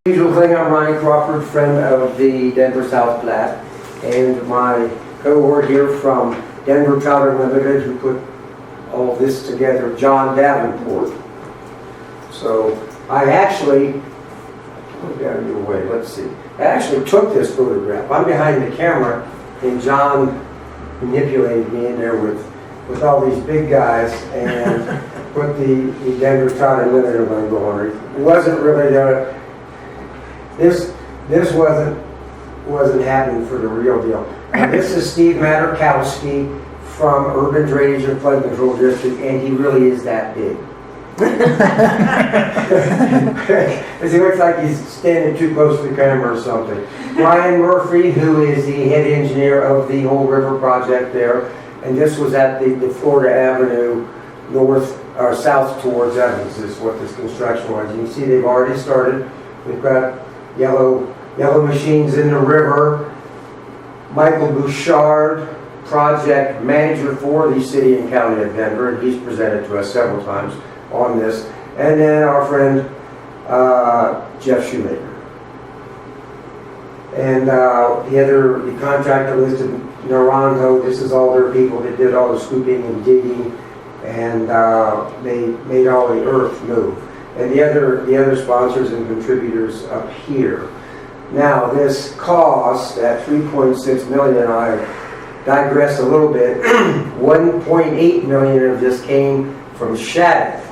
Usual thing, I'm Ronnie Crawford, friend of the Denver South Platte, and my cohort here from Denver Trout Unlimited, who put all this together, John Davenport. So I actually, put it out of your way, let's see. I actually took this photograph. I'm behind the camera, and John manipulated me in there with all these big guys and put the Denver Trout Unlimited logo on it. It wasn't really this wasn't happening for the real deal. This is Steve Materkowski from Urban Drainage and Flood Control District, and he really is that big. Because he looks like he's standing too close to the camera or something. Brian Murphy, who is the head engineer of the whole river project there, and this was at the Florida Avenue north or south towards Evans is what this construction was. You can see they've already started. We've got yellow machines in the river. Michael Bouchard, project manager for the city and county of Denver, and he's presented to us several times on this. And then our friend Jeff Shoemaker. And the contractor listed Naranjo. This is all their people that did all the scooping and digging, and they made all the earth move. And the other sponsors and contributors up here. Now this cost at $3.6 million, I digress a little bit. $1.8 million of this came from Shattuck.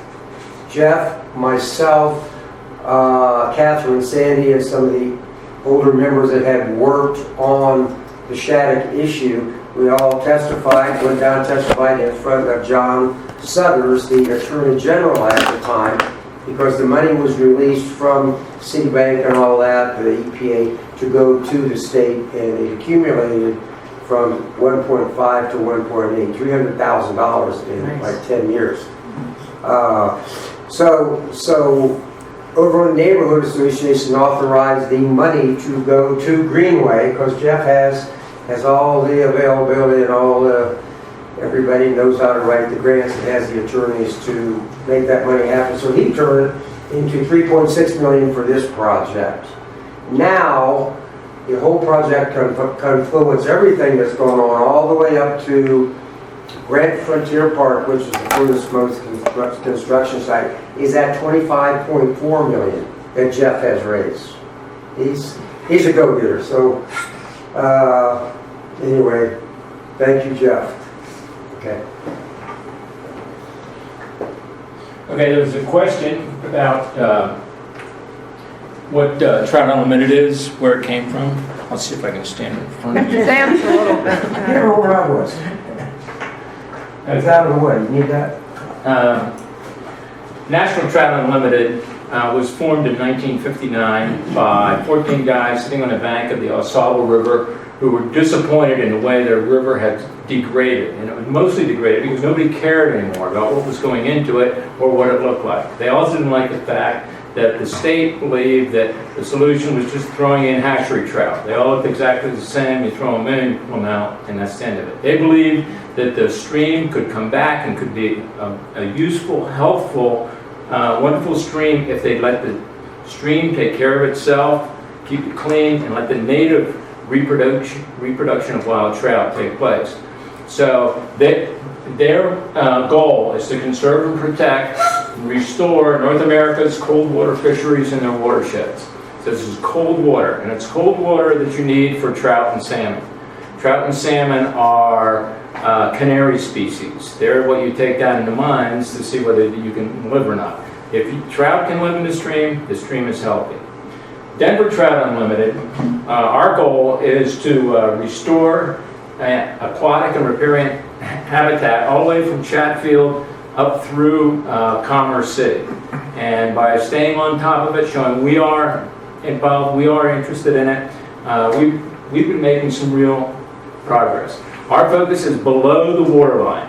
Jeff, myself, Catherine, Sandy, and some of the older members that had worked on the Shattuck issue, we all testified, went down and testified in front of John Sutters, the Attorney General at the time, because the money was released from Citibank and all that, the EPA, to go to the state, and it accumulated from 1.5 to 1.8, $300,000 in like 10 years. So over on the Neighborhood Association authorized the money to go to Greenway, because Jeff has all the availability and all the, everybody knows how to write the grants and has the attorneys to make that money happen. So he turned it into $3.6 million for this project. Now, the whole project confluence, everything that's going on all the way up to Grant Frontier Park, which is the furthest most construction site, is at $25.4 million that Jeff has raised. He's a go-getter. So anyway, thank you, Jeff. Okay. Okay, there was a question about what Trout Unlimited is, where it came from. I'll see if I can stand in front of you. Sam's a little bit. Here where I was. It's out of the way. You need that? National Trout Unlimited was formed in 1959 by 14 guys sitting on the bank of the Ossawa River who were disappointed in the way their river had degraded. And it was mostly degraded because nobody cared anymore about what was going into it or what it looked like. They also didn't like the fact that the state believed that the solution was just throwing in hatchery trout. They all looked exactly the same. You throw them in, you pull them out, and that's the end of it. They believed that the stream could come back and could be a useful, helpful, wonderful stream if they'd let the stream take care of itself, keep it clean, and let the native reproduction of wild trout take place. So their goal is to conserve and protect and restore North America's cold water fisheries and their watersheds. So this is cold water, and it's cold water that you need for trout and salmon. Trout and salmon are canary species. They're what you take down in the mines to see whether you can live or not. If trout can live in the stream is healthy. Denver Trout Unlimited, our goal is to restore aquatic and riparian habitat all the way from Chatfield up through Commerce City. And by staying on top of it, showing we are involved, we are interested in it, we've been making some real progress. Our focus is below the water line.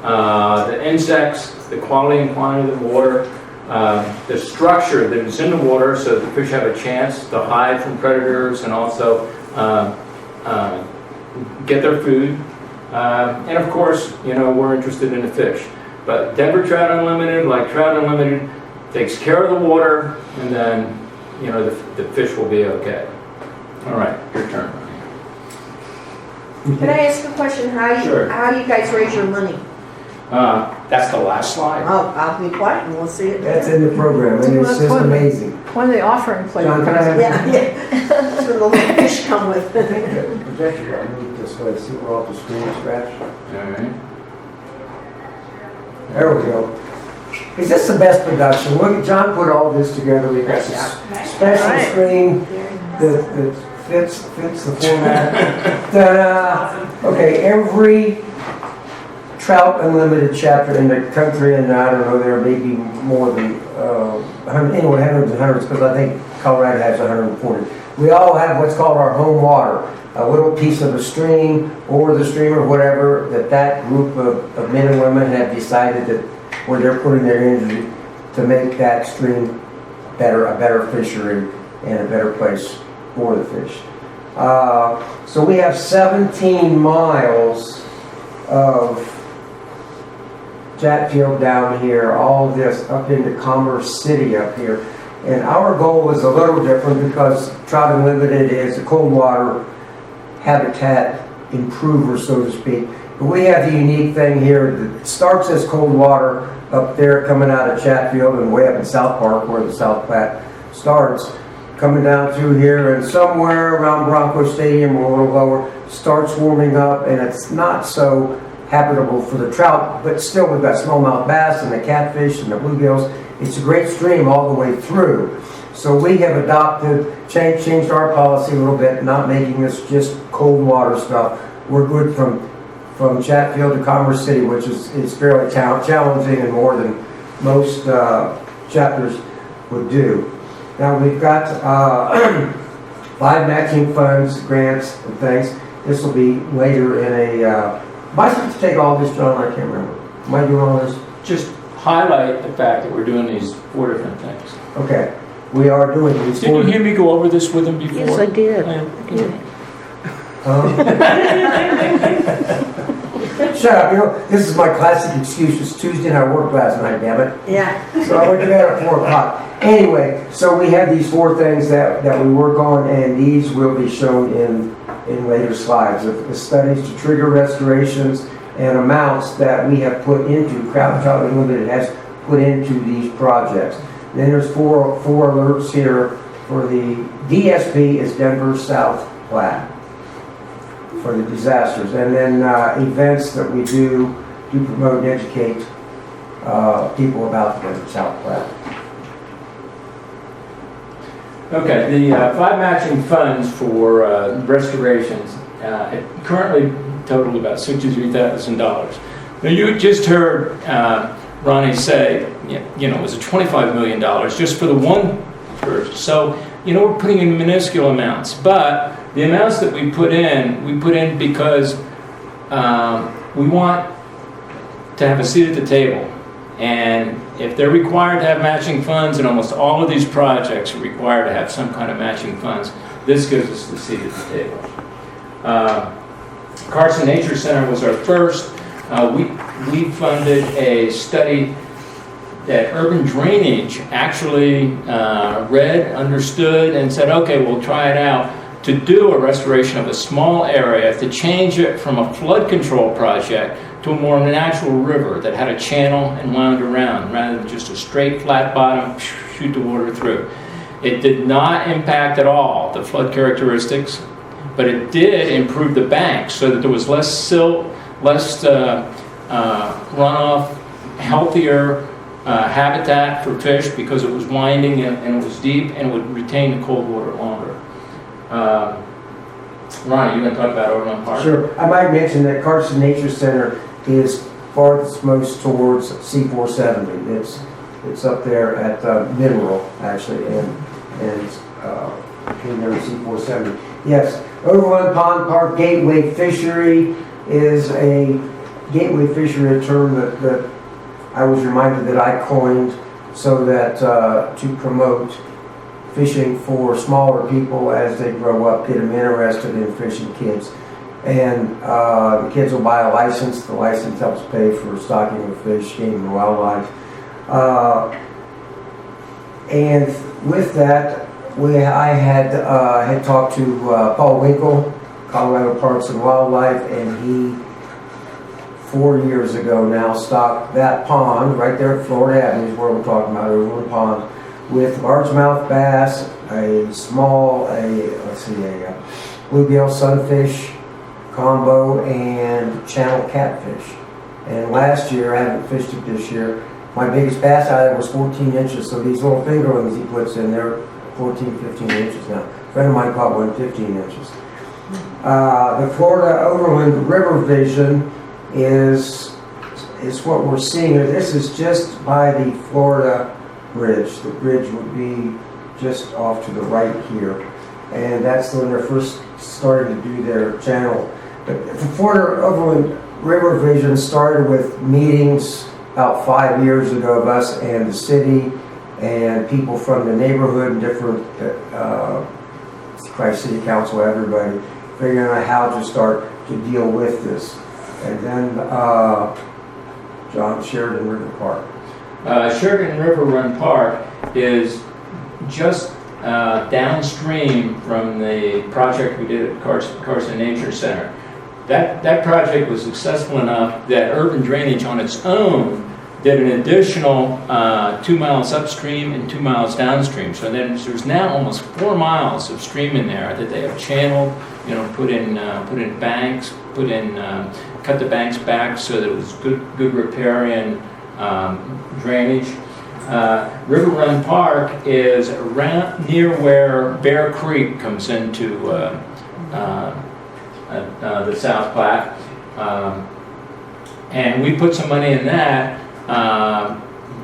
The insects, the quality and quantity of the water, the structure that is in the water so the fish have a chance to hide from predators and also get their food. And of course, we're interested in the fish. But Denver Trout Unlimited, like Trout Unlimited, takes care of the water and then you know, the fish will be okay. All right, your turn. Can I ask a question? Sure. How do you guys raise your money? That's the last slide. I'll be quiet and we'll see it. That's in the program, and it's just amazing. One of the offering plates. John, can I have Yeah, yeah. That's where the little fish come with. projector? I move this way, see we're off the screen scratch. All right. There we go. Is this the best production? Look, John put all this together. We've got this special Right. screen that fits the format. Ta-da! Okay, every Trout Unlimited chapter in the country, and I don't know, there may be more than hundreds and hundreds, because I think Colorado has 140. We all have what's called our home water, a little piece of a stream or the stream or whatever that group of men and women have decided that where they're putting their energy to make that stream better, a better fishery and a better place for the fish. So we have 17 miles of Chatfield down here, all this up into Commerce City up here. And our goal is a little different because Trout Unlimited is a cold water habitat improver, so to speak. But we have the unique thing here that starts as cold water up there coming out of Chatfield and way up in South Park where the South Platte starts, coming down through here, and somewhere around Bronco Stadium or a little lower starts warming up, and it's not so habitable for the trout, but still we've got smallmouth bass and the catfish and the bluegills. It's a great stream all the way through. So we have adopted, changed our policy a little bit, not making this just cold water stuff. We're good from Chatfield to Commerce City, which is fairly challenging and more than most chapters would do. Now we've got 5 matching funds, grants, and things. This will be later in a... am I supposed to take all this, John? I can't remember. Am I doing all this? Just highlight the fact that we're doing these 4 different things. Okay. We are doing these Did you hear me go over this with him before? Yes, I did. Shut up. You know, this is my classic excuse. It's Tuesday and I worked last night, damn it. Yeah. So I went to bed at 4 o'clock. Anyway, so we have these 4 things that we work on, and these will be shown in later slides. The studies to trigger restorations and amounts that we have put into, Trout Unlimited has put into these projects. Then there's four alerts here for the DSP is Denver South Platte for the disasters. And then events that we do promote and educate people about the Denver South Platte. Okay, the 5 matching funds for restorations currently total about $63,000. Now you just heard Ronnie say, you know, it was a $25 million just for the one person. So, you know, we're putting in minuscule amounts, but the amounts that we put in because we want to have a seat at the table. And if they're required to have matching funds, and almost all of these projects are required to have some kind of matching funds, this gives us the seat at the table. Carson Nature Center was our first. We funded a study that urban drainage actually read, understood, and said, okay, we'll try it out, to do a restoration of a small area, to change it from a flood control project to a more natural river that had a channel and wound around, rather than just a straight flat bottom, shoot the water through. It did not impact at all the flood characteristics, but it did improve the bank so that there was less silt, less runoff, healthier habitat for fish because it was winding and it was deep and would retain the cold water longer. Ronnie, you want to talk about Overland Park? Sure. I might mention that Carson Nature Center is farthest most towards C470. It's up there at Mineral, actually, and in there C470. Yes, Overland Pond Park Gateway Fishery is a gateway fishery, a term that I was reminded that I coined so that to promote fishing for smaller people as they grow up, get them interested in fishing, kids. And the kids will buy a license. The license helps pay for stocking of fish, game, and wildlife. And with that, I had talked to Paul Winkle, Colorado Parks and Wildlife, and he 4 years ago now stocked that pond right there at Florida Avenue, is where we're talking about, Overland Pond, with largemouth bass, a bluegill sunfish combo, and channel catfish. And last year, I haven't fished it this year, my biggest bass out of it was 14 inches, so these little fingerlings he puts in there, 14, 15 inches now. A friend of mine caught one 15 inches. The Florida Overland River Vision is what we're seeing. This is just by the Florida Bridge. The bridge would be just off to the right here. And that's when they're first starting to do their channel. But the Florida Overland River Vision started with meetings about 5 years ago of us and the city and people from the neighborhood and different Christ City Council, everybody, figuring out how to start to deal with this. And then Sheridan River Park. Sheridan River Run Park is just downstream from the project we did at Carson Nature Center. That project was successful enough that urban drainage on its own did an additional 2 miles upstream and 2 miles downstream. So then there's now almost 4 miles of stream in there that they have channeled, put in banks, cut the banks back so that it was good riparian drainage. River Run Park is around near where Bear Creek comes into the South Platte, and we put some money in that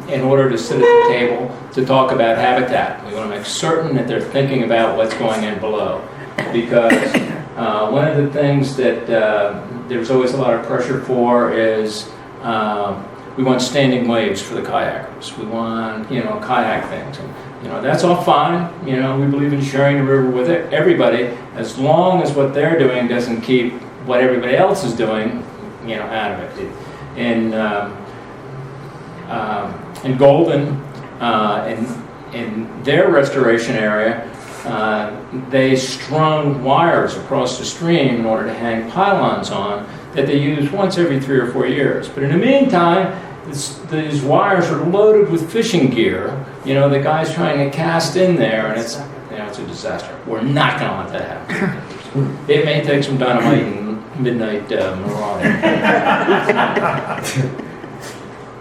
in order to sit at the table to talk about habitat. We want to make certain that they're thinking about what's going in below, because one of the things that there's always a lot of pressure for is we want standing waves for the kayakers. We want, kayak things. And, that's all fine. We believe in sharing the river with everybody, as long as what they're doing doesn't keep what everybody else is doing, out of it. In Golden, in their restoration area, they strung wires across the stream in order to hang pylons on that they use once every 3 or 4 years. But in the meantime, these wires are loaded with fishing gear. The guy's trying to cast in there, and it's a disaster. We're not going to let that happen. It may take some dynamite and midnight marauding.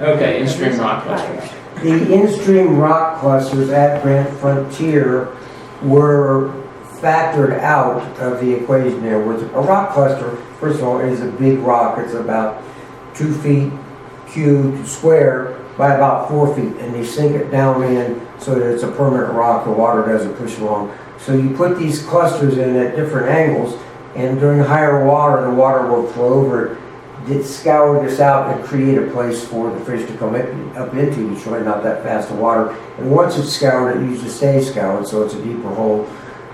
Okay, in-stream rock clusters. The in-stream rock clusters at Grant Frontier were factored out of the equation there. A rock cluster, first of all, is a big rock. It's about 2 feet cubed square by about 4 feet, and they sink it down in so that it's a permanent rock. The water doesn't push along. So you put these clusters in at different angles, and during higher water, the water will flow over it. It scour this out and create a place for the fish to come up into. It's really not that fast of water. And once it's scoured, it usually stays scoured, so it's a deeper hole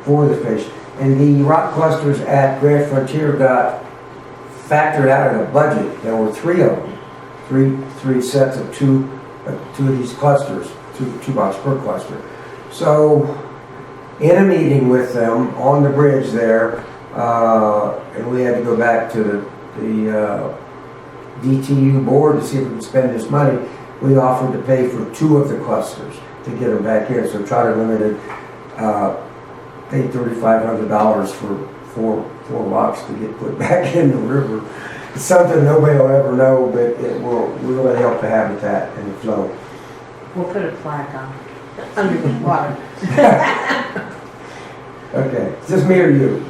for the fish. And the rock clusters at Grant Frontier got factored out of the budget. There were 3 of them. Three sets of two of these clusters, $2 per cluster. So in a meeting with them on the bridge there, and we had to go back to the DTU board to see if we could spend this money. We offered to pay for 2 of the clusters to get them back in. So Trout Unlimited paid $3,500 for four rocks to get put back in the river. It's something nobody will ever know, but it will really help the habitat and the flow. We'll put a plaque on under the water. Okay, is this me or you?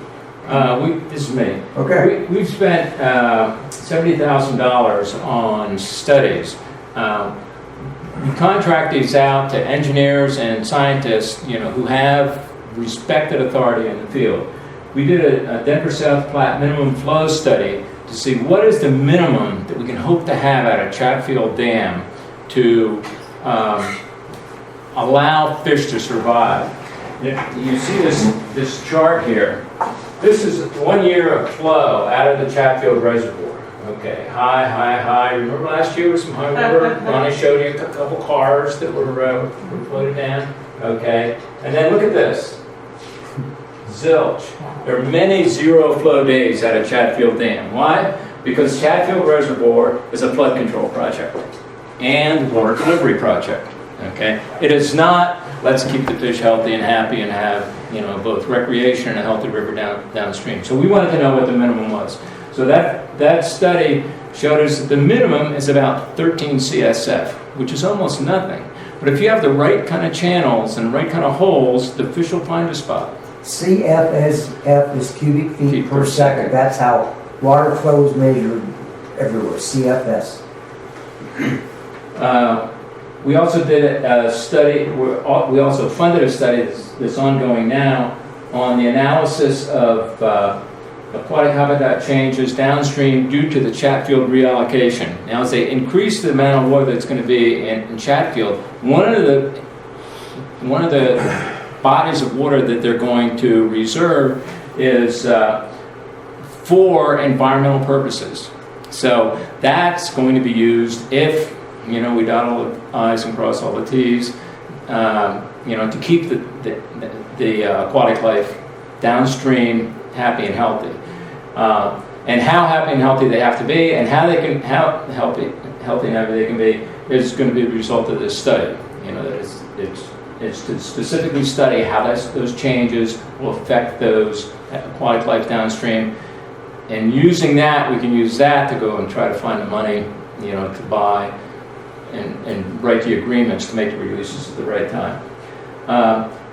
This is me. Okay. We've spent $70,000 on studies. We contract these out to engineers and scientists, who have respected authority in the field. We did a Denver South Platte minimum flow study to see what is the minimum that we can hope to have at a Chatfield Dam to allow fish to survive. You see this chart here. This is 1 year of flow out of the Chatfield Reservoir. Okay, high. Remember last year with some high water? Ronnie showed you a couple cars that were floated down. Okay, and then look at this. Zilch. There are many zero flow days out of Chatfield Dam. Why? Because Chatfield Reservoir is a flood control project and water delivery project. Okay, it is not let's keep the fish healthy and happy and have both recreation and a healthy river downstream. So we wanted to know what the minimum was. So that study showed us that the minimum is about 13 CSF, which is almost nothing. But if you have the right kind of channels and right kind of holes, the fish will find a spot. CFSF is cubic feet per second. That's how water flow is measured everywhere, CFS. We also did a study, we also funded a study that's ongoing now on the analysis of aquatic habitat changes downstream due to the Chatfield reallocation. Now, as they increase the amount of water that's going to be in Chatfield, one of the bodies of water that they're going to reserve is for environmental purposes. So that's going to be used if we dot all the I's and cross all the T's, to keep the aquatic life downstream happy and healthy. And how happy and healthy they have to be, and how healthy and happy they can be, is going to be the result of this study. It's to specifically study how those changes will affect those aquatic life downstream, and using that, we can use that to go and try to find the money, to buy and write the agreements to make the releases at the right time.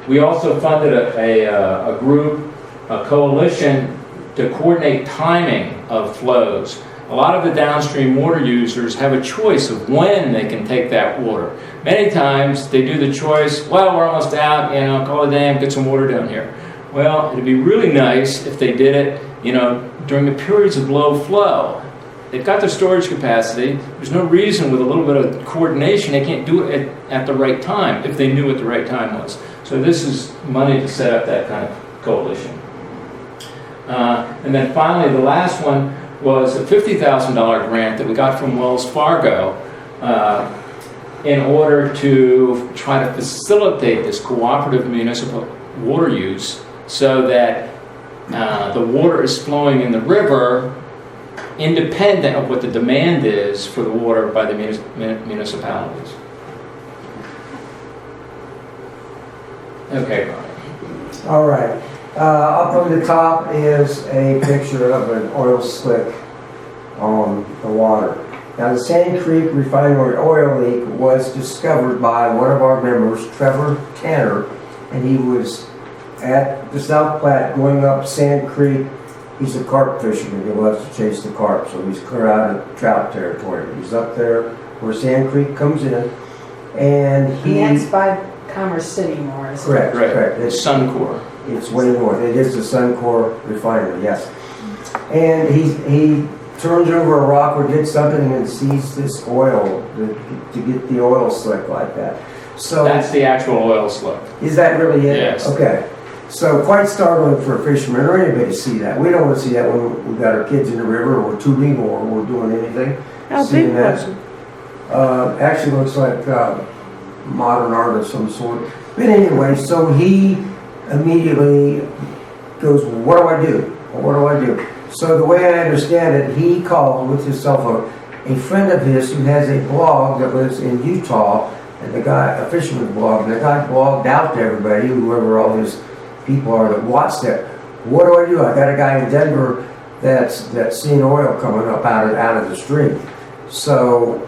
We also funded a group, a coalition, to coordinate timing of flows. A lot of the downstream water users have a choice of when they can take that water. Many times they do the choice, well, we're almost out, call the dam, get some water down here. Well, it'd be really nice if they did it, during the periods of low flow. They've got the storage capacity. There's no reason with a little bit of coordination they can't do it at the right time if they knew what the right time was. So this is money to set up that kind of coalition. And then finally, the last one was a $50,000 grant that we got from Wells Fargo in order to try to facilitate this cooperative municipal water use so that the water is flowing in the river independent of what the demand is for the water by the municipalities. Okay, Ronnie. All right. Up on the top is a picture of an oil slick on the water. Now, the Sand Creek refinery oil leak was discovered by one of our members, Trevor Tanner, and he was at the South Platte going up Sand Creek. He's a carp fisherman. He loves to chase the carp, so he's clear out of trout territory. He's up there where Sand Creek comes in, and That's by Commerce City more, isn't it? Correct, Right. correct. It's Suncor. It's way north. It is the Suncor refinery, yes. And he turns over a rock or did something and sees this oil to get the oil slick like that. So That's the actual oil slick. is that really it? Yes. Okay. So quite startling for a fisherman or anybody to see that. We don't want to see that when we've got our kids in the river or we're tubing or we're doing anything. How Seeing big that, was it? actually looks like modern art of some sort. But anyway, so he immediately goes, what do I do? What do I do? So the way I understand it, he called with his cell phone a friend of his who has a blog that lives in Utah, and the guy, a fisherman's blog, and the guy blogged out to everybody, whoever all his people are that watch that. What do I do? I got a guy in Denver that's seen oil coming up out of the stream. So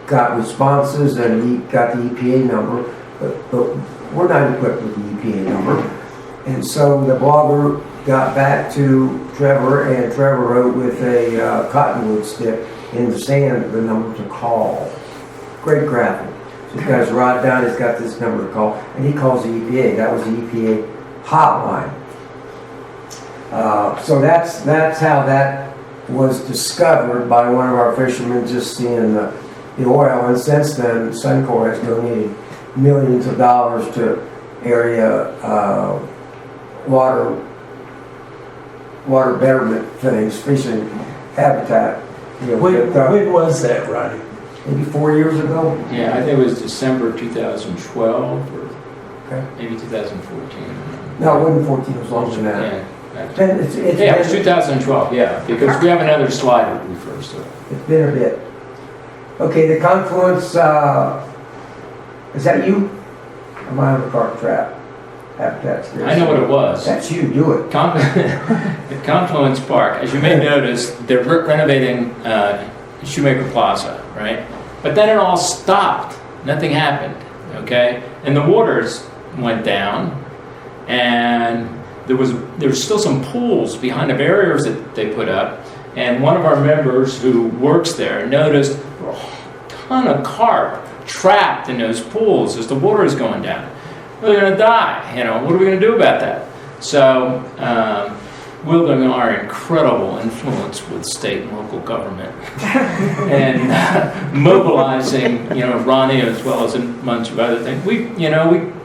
got responses, and he got the EPA number, but we're not equipped with the EPA number. And so the blogger got back to Trevor, and Trevor wrote with a cottonwood stick in the sand the number to call. Great graphic. So he's got his rod down, he's got this number to call, and he calls the EPA. That was the EPA hotline. So that's how that was discovered by one of our fishermen, just seeing the oil. And since then, Suncor has donated millions of dollars to area water betterment things, fishing habitat. When was that, Ronnie? maybe 4 years ago. Yeah, I think it was December 2012 or Okay. maybe 2014. No, it wasn't 14, it was longer than that. Yeah, Yeah, it was 2012, yeah, because we have another slide that refers to it. it's been a bit. Okay, the confluence, is that you? Am I on the cart trap? Habitat scarcity. I know what it was. That's you, do it. The Confluence Park, as you may notice, they're renovating Shoemaker Plaza, right? But then it all stopped. Nothing happened, okay? And the waters went down, and there was still some pools behind the barriers that they put up. And one of our members who works there noticed a ton of carp trapped in those pools as the water is going down. They're going to die. What are we going to do about that? So, wielding our incredible influence with state and local government and mobilizing, Ronnie as well as a bunch of other things, we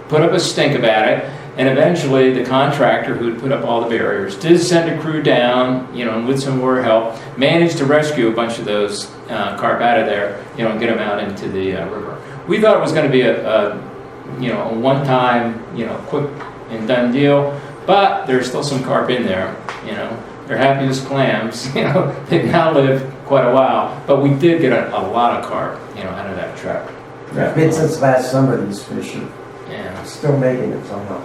put up a stink about it. And eventually, the contractor who had put up all the barriers did send a crew down, and with some more help, managed to rescue a bunch of those carp out of there, and get them out into the river. We thought it was going to be a one-time, quick and done deal, but there's still some carp in there. They're happy as clams. They've now lived quite a while, but we did get a lot of carp, out of that trap. It's been since last summer, these fish are Yeah. still making it somehow.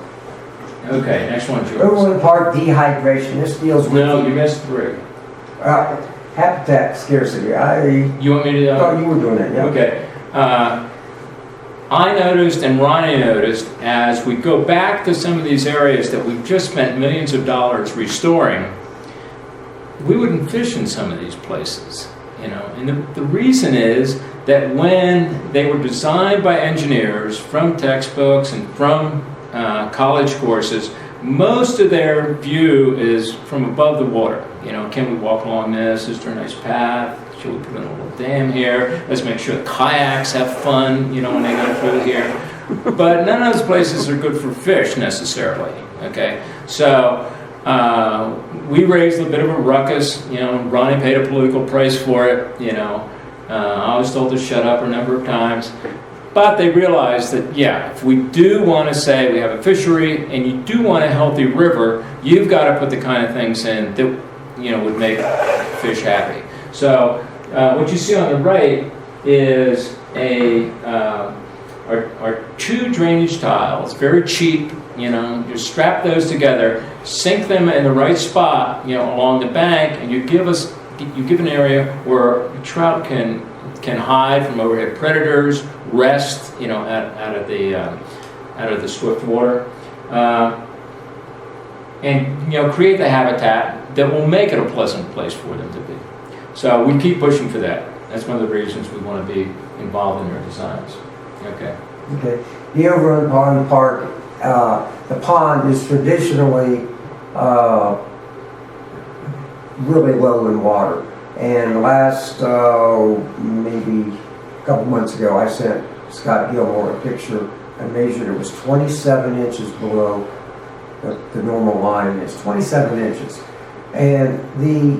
Okay, next one's yours. Overland Park dehydration, this deals with No, you missed 3. habitat scarcity. You want me to? Oh, you were doing that, yeah. Okay. I noticed, and Ronnie noticed, as we go back to some of these areas that we've just spent millions of dollars restoring, we wouldn't fish in some of these places, And the reason is that when they were designed by engineers from textbooks and from college courses, most of their view is from above the water. Can we walk along this? Is there a nice path? Should we put in a little dam here? Let's make sure the kayaks have fun, when they go through here. But none of those places are good for fish necessarily, okay? So we raised a bit of a ruckus, Ronnie paid a political price for it, I was told to shut up a number of times. But they realized that, if we do want to say we have a fishery and you do want a healthy river, you've got to put the kind of things in that, would make fish happy. So what you see on the right is are 2 drainage tiles, very cheap, you strap those together, sink them in the right spot, along the bank, and you give an area where trout can hide from overhead predators, rest, out of the swift water, and create the habitat that will make it a pleasant place for them to be. So we keep pushing for that. That's one of the reasons we want to be involved in their designs. Okay. Okay. The Overland Pond Park, the pond is traditionally really low in water. And last, maybe a couple months ago, I sent Scott Gilmore a picture. I measured it was 27 inches below the normal line. It's 27 inches. And the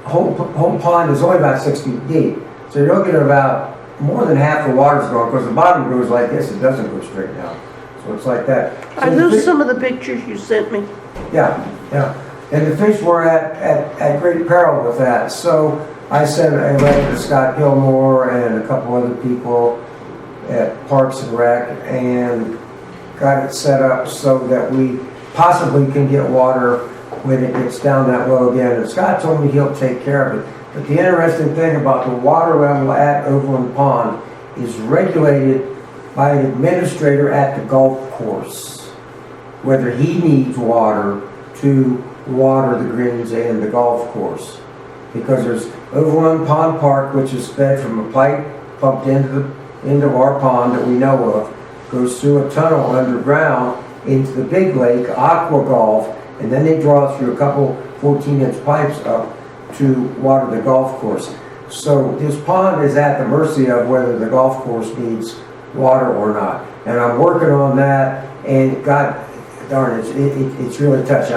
whole pond is only about 6 feet deep. So you're looking at about more than half the water's gone, because the bottom goes like this, it doesn't go straight down. So it's like that. So Are those some of the pictures you sent me? Yeah. And the fish were at great peril with that. So I sent a letter to Scott Gilmore and a couple other people at Parks and Rec and got it set up so that we possibly can get water when it gets down that low again. And Scott told me he'll take care of it. But the interesting thing about the water level at Overland Pond is regulated by an administrator at the golf course, whether he needs water to water the greens and the golf course. Because there's Overland Pond Park, which is fed from a pipe pumped into our pond that we know of, goes through a tunnel underground into the big lake, Aqua Golf, and then they draw through a couple 14-inch pipes up to water the golf course. So this pond is at the mercy of whether the golf course needs water or not. And I'm working on that, and God darn it, it's really touchy.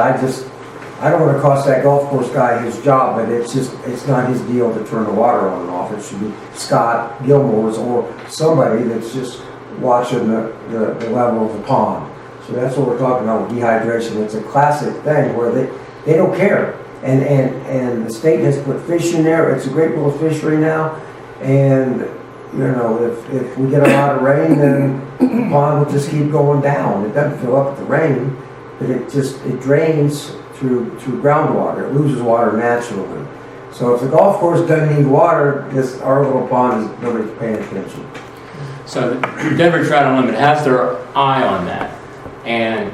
I don't want to cost that golf course guy his job, but it's not his deal to turn the water on and off. It should be Scott Gilmore's or somebody that's just watching the level of the pond. So that's what we're talking about with dehydration. It's a classic thing where they don't care. And the state has put fish in there. It's a great little fishery now. And, you know, if we get a lot of rain, then the pond will just keep going down. It doesn't fill up with the rain, but it drains through groundwater. It loses water naturally. So if the golf course doesn't need water, our little pond is nobody's paying attention. So Denver Trout Unlimited has their eye on that. And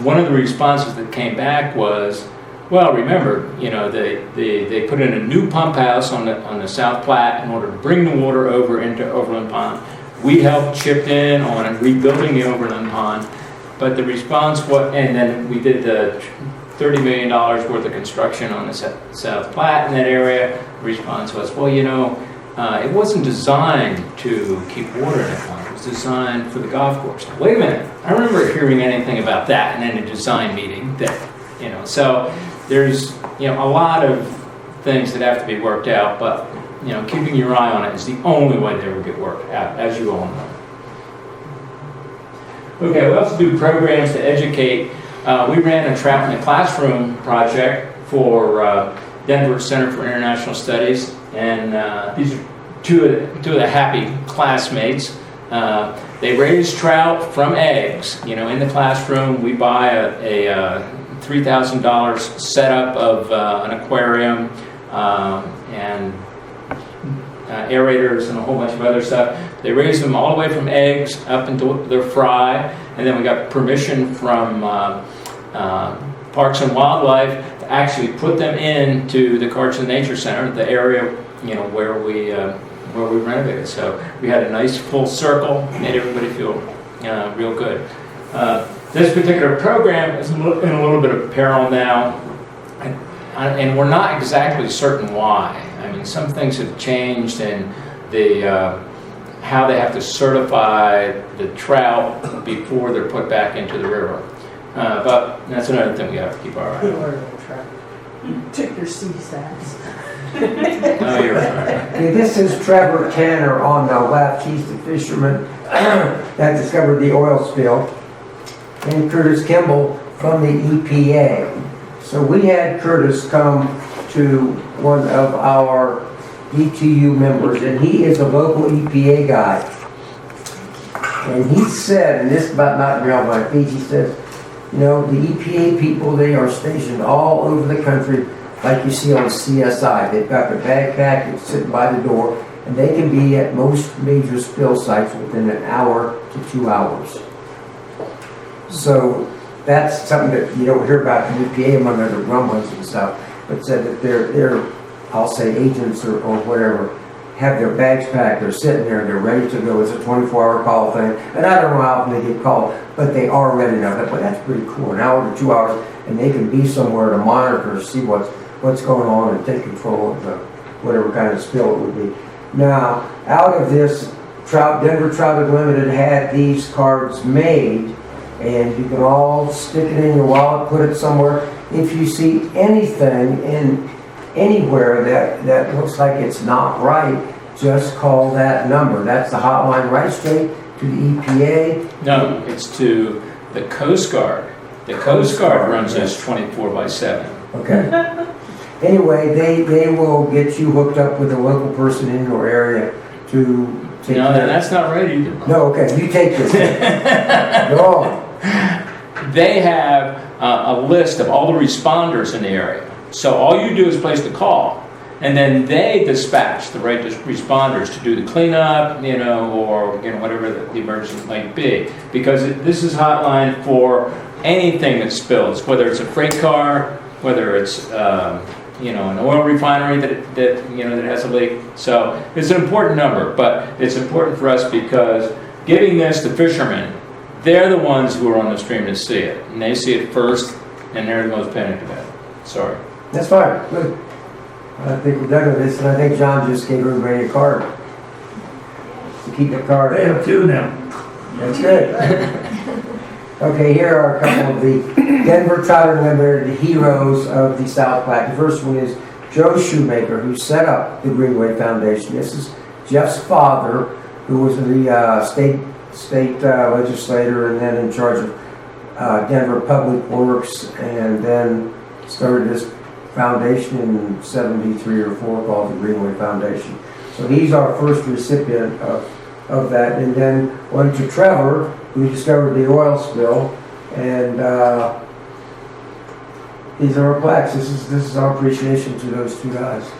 one of the responses that came back was, well, remember, you know, they put in a new pump house on the South Platte in order to bring the water over into Overland Pond. We helped chip in on rebuilding the Overland Pond, but the response was, and then we did the $30 million worth of construction on the South Platte in that area. The response was, well, you know, it wasn't designed to keep water in the pond. It was designed for the golf course. Wait a minute, I remember hearing anything about that in a design meeting. So there's, you know, a lot of things that have to be worked out, but, you know, keeping your eye on it is the only way they will get worked out, as you all know. Okay, we also do programs to educate. We ran a Trout in the Classroom project for Denver Center for International Studies, and these are two of the happy classmates. They raise trout from eggs. You know, in the classroom, we buy a $3,000 setup of an aquarium and aerators and a whole bunch of other stuff. They raise them all the way from eggs up into their fry, and then we got permission from Parks and Wildlife to actually put them into the Arts and Nature Center, the area, you know, where we renovated. So we had a nice full circle, made everybody feel real good. This particular program is in a little bit of peril now, and we're not exactly certain why. I mean, some things have changed in the how they have to certify the trout before they're put back into the river. But that's another thing we have to keep our eye on. You took your CSATs. Oh, you're right. Okay, this is Trevor Tanner on the left. He's the fisherman that discovered the oil spill. And Curtis Kimball from the EPA. So we had Curtis come to one of our DTU members, and he is a local EPA guy. And he said, and this about knocked me off my feet, he says, you know, the EPA people, they are stationed all over the country like you see on CSI. They've got their backpack, it's sitting by the door, and they can be at most major spill sites within an hour to 2 hours. So that's something that you don't hear about in the EPA among other rumblings and stuff, but said that their I'll say agents or whatever, have their bags packed, they're sitting there, they're ready to go. It's a 24-hour call thing, and I don't know how often they get called, but they are ready now. But that's pretty cool, an hour to 2 hours, and they can be somewhere to monitor, see what's going on, and take control of the whatever kind of spill it would be. Now, out of this, Denver Trout Unlimited had these cards made, and you can all stick it in your wallet, put it somewhere. If you see anything anywhere that looks like it's not right, just call that number. That's the hotline right straight to the EPA. No, it's to the Coast Guard. The Coast Guard runs this 24/7. Okay. Anyway, they will get you hooked up with a local person in your area to take No, that's not right either. No, okay, you take this. Go on. They have a list of all the responders in the area. So all you do is place the call, and then they dispatch the right responders to do the cleanup, you know, or you know whatever the emergency might be. Because this is hotline for anything that spills, whether it's a freight car, whether it's you know, an oil refinery that you know that has a leak. So it's an important number, but it's important for us because giving this to fishermen, they're the ones who are on the stream to see it, and they see it first, and they're the most panicked about it. Sorry. That's fine. Good. I think we're done with this, and I think John just gave everybody a card. To keep the card. They have two now. That's good. Okay, here are a couple of the Denver Trout Unlimited heroes of the South Platte. The first one is Joe Shoemaker, who set up the Greenway Foundation. This is Jeff's father, who was the state legislator and then in charge of Denver Public Works, and then started this foundation in 73 or 4 called the Greenway Foundation. So he's our first recipient of that. And then one to Trevor, who discovered the oil spill, and these are our plaques. This is our appreciation to those two guys.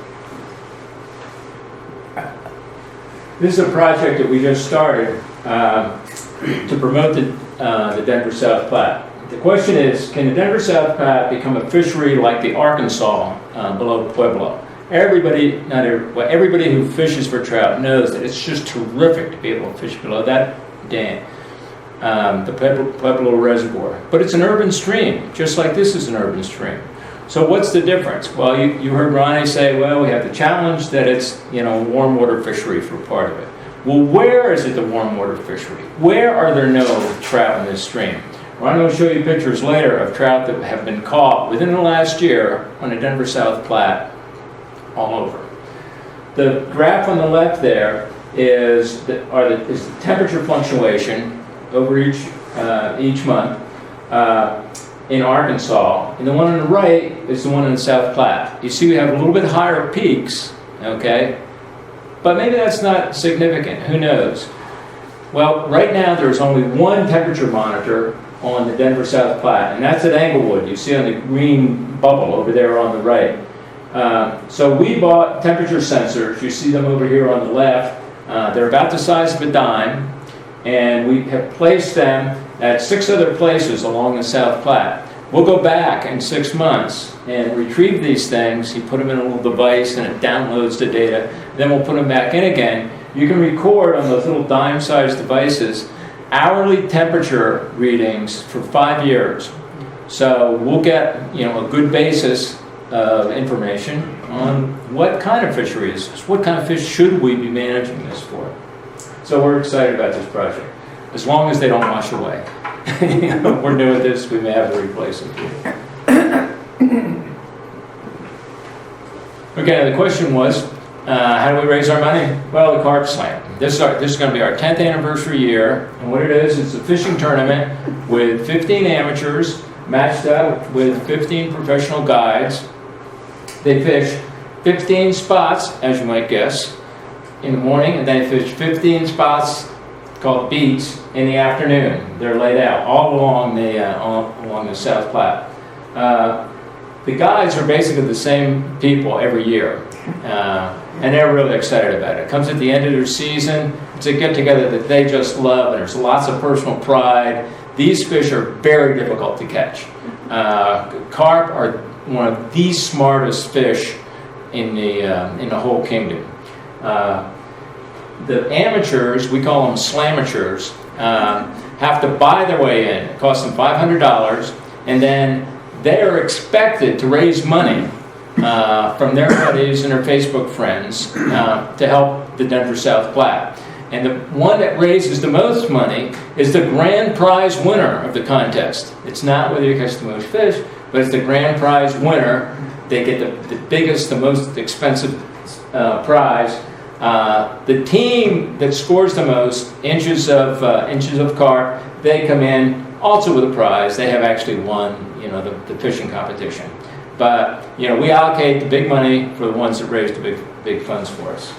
This is a project that we just started to promote the Denver South Platte. The question is, can the Denver South Platte become a fishery like the Arkansas below Pueblo? Everybody who fishes for trout knows that it's just terrific to be able to fish below that dam, the Pueblo Reservoir. But it's an urban stream, just like this is an urban stream. So what's the difference? Well, you heard Ronnie say, well, we have the challenge that it's, a warm water fishery for part of it. Well, where is it the warm water fishery? Where are there no trout in this stream? Ronnie will show you pictures later of trout that have been caught within the last year on the Denver South Platte all over. The graph on the left there is the temperature fluctuation over each month in Arkansas, and the one on the right is the one in the South Platte. You see we have a little bit higher peaks, okay? But maybe that's not significant, who knows? Well, right now there's only one temperature monitor on the Denver South Platte, and that's at Englewood. You see on the green bubble over there on the right. So we bought temperature sensors. You see them over here on the left. They're about the size of a dime, and we have placed them at 6 other places along the South Platte. We'll go back in 6 months and retrieve these things. You put them in a little device and it downloads the data. Then we'll put them back in again. You can record on those little dime-sized devices hourly temperature readings for 5 years. So we'll get a good basis of information on what kind of fishery is this, what kind of fish should we be managing this for. So we're excited about this project, as long as they don't wash away. We're new at this, we may have to replace them. Okay, the question was, how do we raise our money? Well, the Carp Slam. This is going to be our 10th anniversary year, and what it is a fishing tournament with 15 amateurs matched up with 15 professional guides. They fish 15 spots, as you might guess, in the morning, and they fish 15 spots called beats in the afternoon. They're laid out all along the South Platte. The guides are basically the same people every year, and they're really excited about it. It comes at the end of their season. It's a get-together that they just love, and there's lots of personal pride. These fish are very difficult to catch. Carp are one of the smartest fish in the whole kingdom. The amateurs, we call them slamateurs, have to buy their way in. It costs them $500, and then they are expected to raise money from their buddies and their Facebook friends to help the Denver South Platte. And the one that raises the most money is the grand prize winner of the contest. It's not whether you catch the most fish, but it's the grand prize winner. They get the biggest, the most expensive prize. The team that scores the most inches of carp, they come in also with a prize. They have actually won, the fishing competition. But we allocate the big money for the ones that raise the big funds for us.